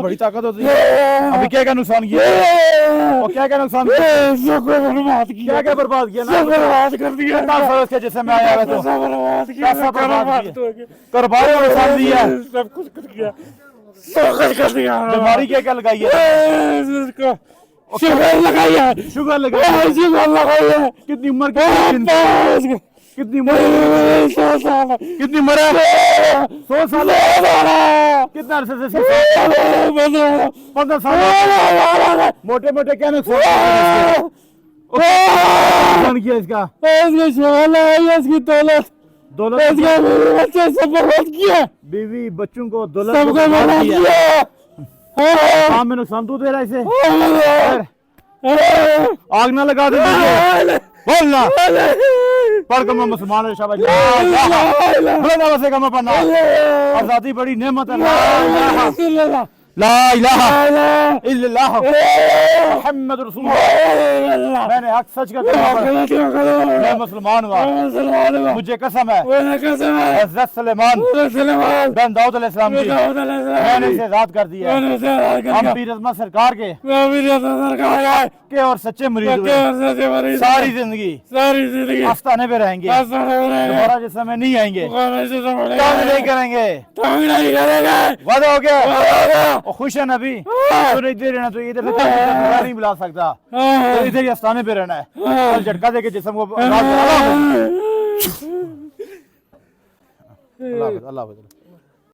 बड़ी ताकत होती है। अभी क्या क्या नुकसान किया और क्या क्या नुकसान किया, क्या बर्बाद किया ना, बर्बाद कर दिया। के जैसे मैं आया तो बर्बाद किया, करबार का नुकसान दिया, सब कुछ कर दिया, सब कुछ कर दिया। बीमारी क्या क्या लगाई है, शुगर लगाई है, शुगर लगाई है, शुगर लगाई है। कितनी उम्र की, कितनी उम्र, 100 साल, कितनी उम्र है, 100 साल, कितना अरसे से, 15 साल। मोटे मोटे क्या नुकसान किया इसका, इसकी दौलत, दौलत, बच्चे सब बर्बाद किया, बीवी बच्चों को दौलत सबको बर्बाद किया। काम में नुकसान तू दे रहा है इसे, आग ना लगा दे, बोलना पढ़ कर मैं मुसलमान है, शाबाश, आजादी बड़ी नेमत है, ला इलाहा इल्लल्लाह मुहम्मद रसूलुल्लाह। मैंने हक सच का मैं मुसलमान हुआ, मुझे कसम है हज़रत सुलेमान बिन दाऊद अलैहिस्सलाम की, मैंने इसे आजाद कर दिया। हम पीर अज़मत सरकार के और सच्चे मुरीद हुए, सारी जिंदगी आस्ताने पे रहेंगे, दोबारा जिस समय नहीं आएंगे, काम नहीं करेंगे, वादा हो गया। और खुश है नबी, तो इधर रहना, तो इधर से नहीं बुला सकता, तो इधर ही आस्थाने पे रहना है और झटका देके जिस्म को। अल्लाह हाफ़िज़।